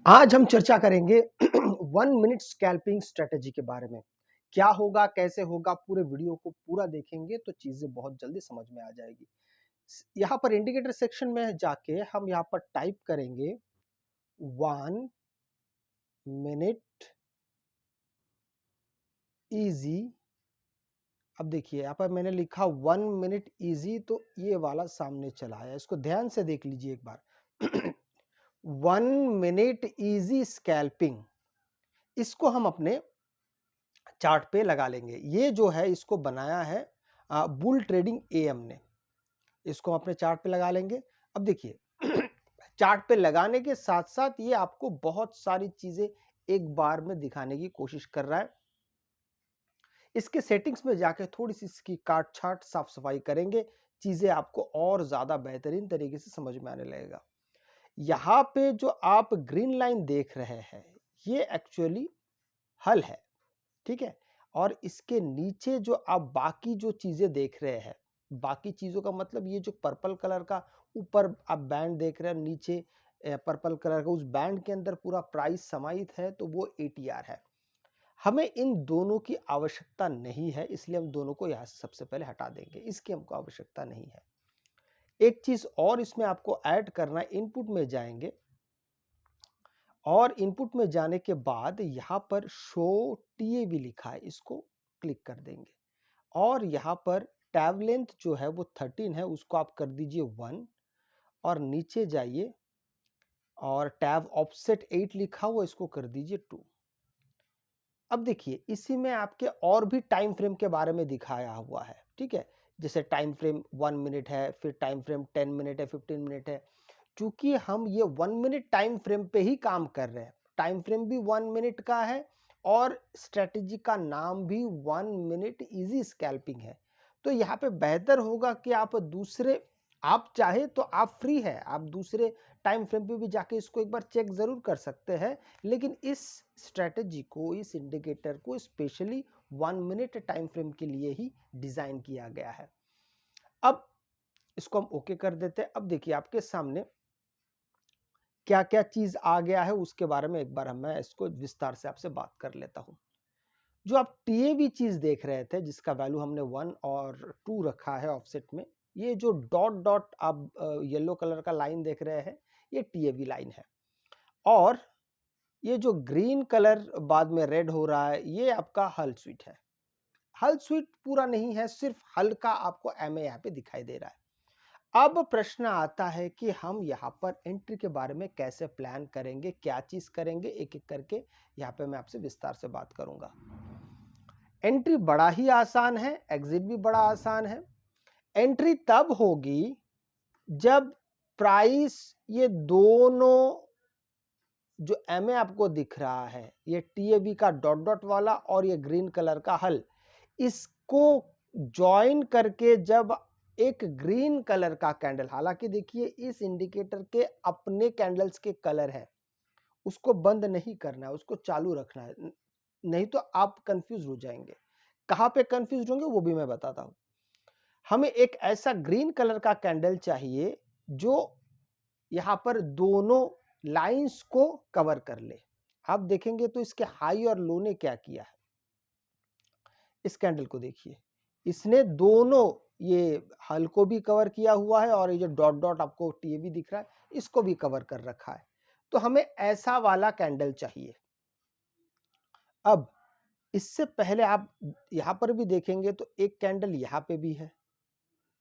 आज हम चर्चा करेंगे 1 मिनट स्कैल्पिंग स्ट्रेटेजी के बारे में। क्या होगा, कैसे होगा, पूरे वीडियो को पूरा देखेंगे तो चीज़ें बहुत जल्दी समझ में आ जाएगी। यहाँ पर इंडिकेटर सेक्शन में जाके हम यहाँ पर टाइप करेंगे 1 मिनट इजी। अब देखिए यहाँ पर मैंने लिखा 1 मिनट इजी, तो ये वाला सामने चला आया। इसको ध्यान से देख लीजिए एक बार। 1 मिनट इजी स्कैल्पिंग, इसको हम अपने चार्ट पे लगा लेंगे। ये जो है इसको बनाया है बुल ट्रेडिंग एएम ने। इसको हम अपने चार्ट पे लगा लेंगे। अब देखिए चार्ट पे लगाने के साथ साथ ये आपको बहुत सारी चीजें एक बार में दिखाने की कोशिश कर रहा है। इसके सेटिंग्स में जाके थोड़ी सी इसकी काट छाट साफ सफाई करेंगे, चीजें आपको और ज्यादा बेहतरीन तरीके से समझ में आने लगेगा। यहाँ पे जो आप ग्रीन लाइन देख रहे हैं ये एक्चुअली हल है, ठीक है। और इसके नीचे जो आप बाकी जो चीजें देख रहे हैं, बाकी चीजों का मतलब ये जो पर्पल कलर का ऊपर आप बैंड देख रहे हैं, नीचे पर्पल कलर का, उस बैंड के अंदर पूरा प्राइस समाहित है, तो वो एटीआर है। हमें इन दोनों की आवश्यकता नहीं है, इसलिए हम दोनों को यहां से सबसे पहले हटा देंगे। इसकी हमको आवश्यकता नहीं है। एक चीज और इसमें आपको ऐड करना है, इनपुट में जाएंगे और इनपुट में जाने के बाद यहाँ पर शो टीएवी लिखा है, इसको क्लिक कर देंगे और यहाँ पर टैब लेंथ जो है वो 13 है, उसको आप कर दीजिए 1 और नीचे जाइए और टैब ऑफसेट 8 लिखा हुआ, इसको कर दीजिए 2। अब देखिए इसी में आपके और भी टाइम फ्रेम के बारे में दिखाया हुआ है, ठीक है। जैसे टाइम फ्रेम 1 मिनट है, फिर टाइम फ्रेम 10 मिनट है, 15 मिनट है। चूंकि हम ये 1 मिनट टाइम फ्रेम पे ही काम कर रहे हैं, टाइम फ्रेम भी 1 मिनट का है और स्ट्रेटेजी का नाम भी 1 मिनट इजी स्कैल्पिंग है, तो यहाँ पे बेहतर होगा कि आप चाहे तो आप फ्री है, आप दूसरे टाइम फ्रेम पे भी जाके इसको एक बार चेक जरूर कर सकते हैं, लेकिन इस स्ट्रेटेजी को, इस इंडिकेटर को स्पेशली 1 मिनट टाइम फ्रेम के लिए ही डिजाइन किया गया है। अब इसको हम ओके कर देते हैं। अब देखिए आपके सामने क्या क्या चीज आ गया है, उसके बारे में एक बार मैं इसको विस्तार से आपसे बात कर लेता हूं। जो आप टीएवी चीज देख रहे थे, जिसका वैल्यू हमने 1 और 2 रखा है ऑफसेट में, ये जो डॉट डॉट आप येलो कलर का लाइन देख रहे हैं, ये टीएवी लाइन है। और ये जो ग्रीन कलर बाद में रेड हो रहा है, ये आपका हल स्वीट है। हल स्वीट पूरा नहीं है, सिर्फ हल का आपको एमए यहाँ पे दिखाई दे रहा है। अब प्रश्न आता है कि हम यहाँ पर एंट्री के बारे में कैसे प्लान करेंगे, क्या चीज करेंगे, एक एक करके यहाँ पे मैं आपसे विस्तार से बात करूंगा। एंट्री बड़ा ही आसान है, एग्जिट भी बड़ा आसान है। एंट्री तब होगी जब प्राइस, ये दोनों जो एमए आपको दिख रहा है, ये टीएबी का डॉट डॉट वाला और ये ग्रीन कलर का हल, इसको ज्वाइन करके जब एक ग्रीन कलर का कैंडल, हालांकि देखिए इस इंडिकेटर के अपने कैंडल्स के कलर है, उसको बंद नहीं करना है, उसको चालू रखना है, नहीं तो आप कंफ्यूज हो जाएंगे। कहां पे कंफ्यूज होंगे वो भी मैं बताता हूं। हमें एक ऐसा ग्रीन कलर का कैंडल चाहिए जो यहां पर दोनों लाइंस को कवर कर ले। आप देखेंगे तो इसके हाई और लो ने क्या किया है, इस कैंडल को देखिए, इसने दोनों, ये हल को भी कवर किया हुआ है और ये जो डॉट डॉट आपको टीवी दिख रहा है, इसको भी कवर कर रखा है। तो हमें ऐसा वाला कैंडल चाहिए। अब इससे पहले आप यहां पर भी देखेंगे तो एक कैंडल यहां पे भी है,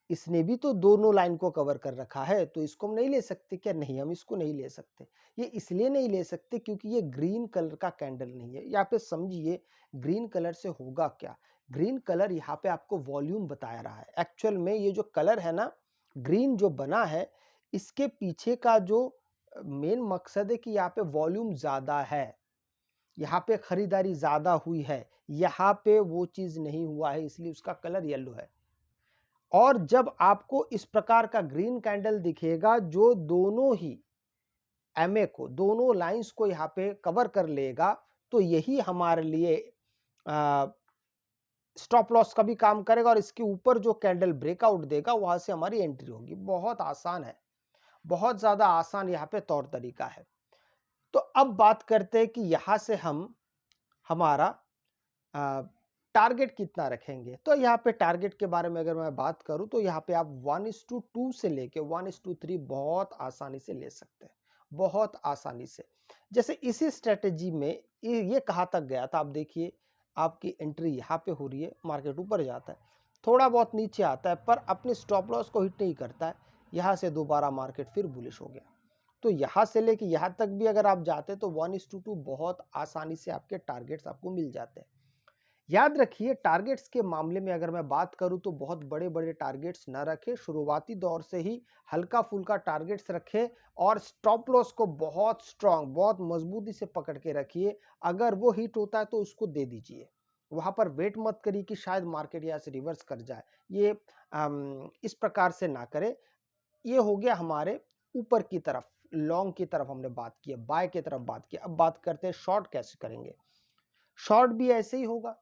इसने भी तो दोनों लाइन को कवर कर रखा है, तो इसको हम नहीं ले सकते क्या? नहीं, हम इसको नहीं ले सकते। ये इसलिए नहीं ले सकते क्योंकि ये ग्रीन कलर का कैंडल नहीं है। यहाँ पे समझिए ग्रीन कलर से होगा क्या। ग्रीन कलर यहाँ पे आपको वॉल्यूम बता रहा है। एक्चुअल में ये जो कलर है ना, ग्रीन जो बना है, इसके पीछे का जो मेन मकसद है कि यहाँ पे वॉल्यूम ज्यादा है, यहाँ पे खरीदारी ज्यादा हुई है, यहाँ पे वो चीज नहीं हुआ है, इसलिए उसका कलर येलो है। और जब आपको इस प्रकार का ग्रीन कैंडल दिखेगा जो दोनों ही एमए को, दोनों लाइंस को यहाँ पे कवर कर लेगा, तो यही हमारे लिए स्टॉप लॉस का भी काम करेगा और इसके ऊपर जो कैंडल ब्रेकआउट देगा वहां से हमारी एंट्री होगी। बहुत आसान है, बहुत ज्यादा आसान यहाँ पे तौर तरीका है। तो अब बात करते हैं कि यहां से हम हमारा टारगेट कितना रखेंगे। तो यहाँ पे टारगेट के बारे में अगर मैं बात करूँ तो यहाँ पे आप 1:2 से लेके 1:3 बहुत आसानी से ले सकते हैं, बहुत आसानी से। जैसे इसी स्ट्रेटेजी में ये कहाँ तक गया था, आप देखिए आपकी एंट्री यहाँ पे हो रही है, मार्केट ऊपर जाता है, थोड़ा बहुत नीचे आता है पर अपने स्टॉप लॉस को हिट नहीं करता है, यहाँ से दोबारा मार्केट फिर बुलिश हो गया। तो यहाँ से लेके यहाँ तक भी अगर आप जाते हैं तो 1:2 बहुत आसानी से आपके टारगेट्स आपको मिल जाते हैं। याद रखिए टारगेट्स के मामले में अगर मैं बात करूं तो बहुत बड़े बड़े टारगेट्स ना रखें, शुरुआती दौर से ही हल्का फुल्का टारगेट्स रखें और स्टॉप लॉस को बहुत स्ट्रांग, बहुत मजबूती से पकड़ के रखिए। अगर वो हिट होता है तो उसको दे दीजिए, वहां पर वेट मत करिए कि शायद मार्केट यहाँ से रिवर्स कर जाए। ये इस प्रकार से ना करें। ये हो गया हमारे ऊपर की तरफ, लॉन्ग की तरफ हमने बात की, बाय की तरफ बात की। अब बात करते हैं शॉर्ट कैसे करेंगे। शॉर्ट भी ऐसे ही होगा।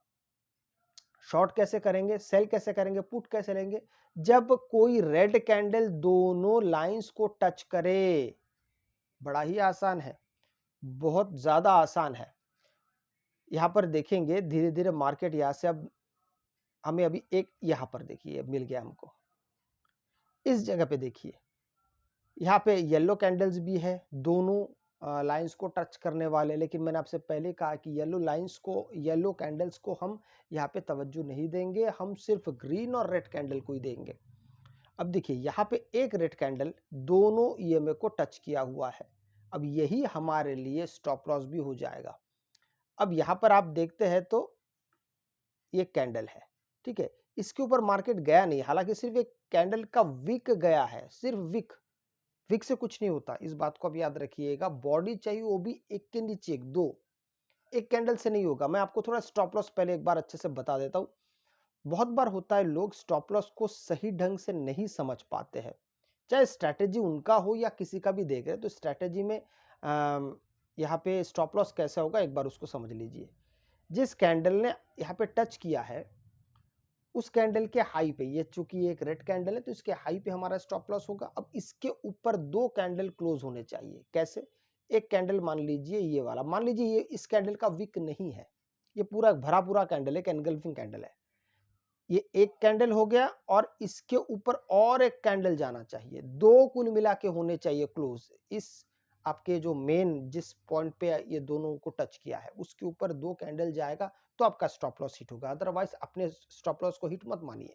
शॉर्ट कैसे करेंगे, सेल कैसे करेंगे, पुट कैसे लेंगे, जब कोई रेड कैंडल दोनों लाइंस को टच करे। बड़ा ही आसान है, बहुत ज्यादा आसान है। यहां पर देखेंगे धीरे धीरे मार्केट यहां से अब हमें अभी एक यहां पर देखिए मिल गया हमको, इस जगह पे देखिए यहाँ पे येलो कैंडल्स भी है, दोनों लाइंस को टच करने वाले। लेकिन मैंने आपसे पहले कहा कि येलो कैंडल्स को हम यहाँ पे तवज्जो नहीं देंगे, हम सिर्फ ग्रीन और रेड कैंडल को ही देंगे। अब देखिए यहाँ पे एक रेड कैंडल दोनों ईएमए को टच किया हुआ है, अब यही हमारे लिए स्टॉप लॉस भी हो जाएगा। अब यहाँ पर आप देखते हैं तो ये कैंडल है, ठीक है, इसके ऊपर मार्केट गया नहीं, हालांकि सिर्फ एक कैंडल का विक गया है, सिर्फ विक। विक से कुछ नहीं होता, इस बात को आप याद रखिएगा। बॉडी चाहिए वो भी एक के नीचे एक, दो, एक कैंडल से नहीं होगा। मैं आपको थोड़ा स्टॉप लॉस पहले एक बार अच्छे से बता देता हूं। बहुत बार होता है लोग स्टॉप लॉस को सही ढंग से नहीं समझ पाते हैं, चाहे स्ट्रैटेजी उनका हो या किसी का भी देख रहे तो स्ट्रैटेजी में यहाँ पे स्टॉप लॉस कैसे होगा एक बार उसको समझ लीजिए। जिस कैंडल ने यहाँ पे टच किया है उस कैंडल के हाई पे, ये चूंकि एक रेड कैंडल है तो इसके हाई पे हमारा स्टॉप लॉस होगा। अब इसके ऊपर दो कैंडल क्लोज होने चाहिए। कैसे, एक कैंडल मान लीजिए ये वाला, मान लीजिए ये इस कैंडल का विक नहीं है, ये पूरा भरा पूरा कैंडल है, एनगल्फिंग कैंडल है। ये एक कैंडल हो गया और इसके ऊपर और एक कैंडल जाना चाहिए, दो कुल मिला के होने चाहिए क्लोज। इस आपके जो मेन जिस पॉइंट पे ये दोनों को टच किया है उसके ऊपर दो कैंडल जाएगा तो आपका स्टॉप लॉस हिट होगा। अदरवाइज अपने स्टॉप लॉस को हिट मत मानिए,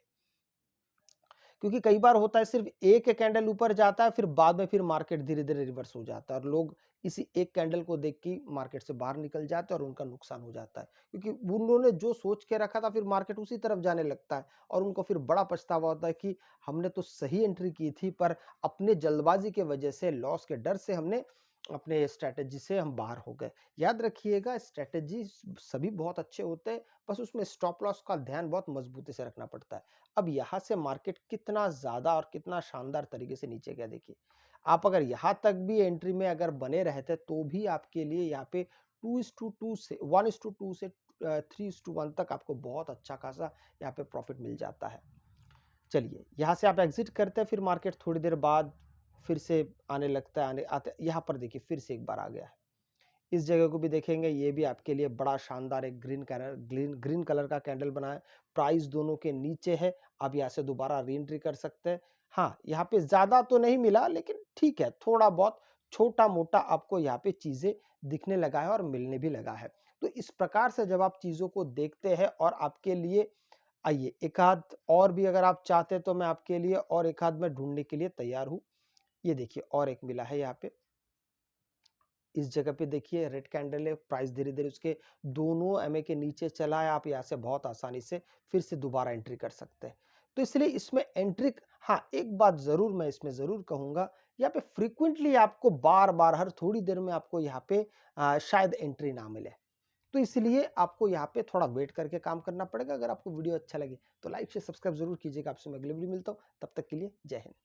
क्योंकि कई बार होता है सिर्फ एक कैंडल ऊपर जाता है फिर बाद में फिर मार्केट धीरे धीरे रिवर्स हो जाता है और लोग इसी एक कैंडल को देख के मार्केट से बाहर निकल जाते हैं और उनका नुकसान हो जाता है, क्योंकि उन्होंने जो सोच के रखा था फिर मार्केट उसी तरफ जाने लगता है और उनको फिर बड़ा पछतावा होता है कि हमने तो सही एंट्री की थी पर अपने जल्दबाजी के वजह से, लॉस के डर से हमने अपने स्ट्रैटेजी से हम बाहर हो गए। याद रखिएगा स्ट्रैटेजी सभी बहुत अच्छे होते हैं, बस उसमें स्टॉप लॉस का ध्यान बहुत मजबूती से रखना पड़ता है। अब यहाँ से मार्केट कितना ज्यादा और कितना शानदार तरीके से नीचे गया देखिए। आप अगर यहाँ तक भी एंट्री में अगर बने रहते तो भी आपके लिए यहाँ पे 2:2 से 1:2 से 3:1 तक आपको बहुत अच्छा खासा यहाँ पे प्रॉफिट मिल जाता है। चलिए यहाँ से आप एग्जिट करते हैं, फिर मार्केट थोड़ी देर बाद फिर से आने लगता है, आने आते यहाँ पर देखिए फिर से एक बार आ गया है। इस जगह को भी देखेंगे, ये भी आपके लिए बड़ा शानदार एक ग्रीन कलर का कैंडल बना है। प्राइस दोनों के नीचे है, आप यहाँ से दोबारा री एंट्री कर सकते हैं। हाँ, यहाँ पे ज्यादा तो नहीं मिला लेकिन ठीक है, थोड़ा बहुत छोटा मोटा आपको यहाँ पे चीजें दिखने लगा है और मिलने भी लगा है। तो इस प्रकार से जब आप चीजों को देखते हैं और आपके लिए, आइए एक आध और भी अगर आप चाहते हैं तो मैं आपके लिए और एक आध में ढूंढने के लिए तैयार हूं। ये देखिए और एक मिला है यहाँ पे, इस जगह पे देखिए रेड कैंडल है, प्राइस धीरे धीरे उसके दोनों एमए के नीचे चला है, आप यहाँ से बहुत आसानी से फिर से दोबारा एंट्री कर सकते हैं। तो इसलिए इसमें एंट्री, हाँ एक बात जरूर मैं इसमें जरूर कहूंगा, यहाँ पे फ्रीक्वेंटली आपको बार बार हर थोड़ी देर में आपको यहाँ पे शायद एंट्री ना मिले, तो इसलिए आपको यहाँ पे थोड़ा वेट करके काम करना पड़ेगा। अगर आपको वीडियो अच्छा लगे तो लाइक से सब्सक्राइब जरूर कीजिएगा। आपसे मैं अगले वीडियो मिलता हूँ, तब तक के लिए जय हिंद।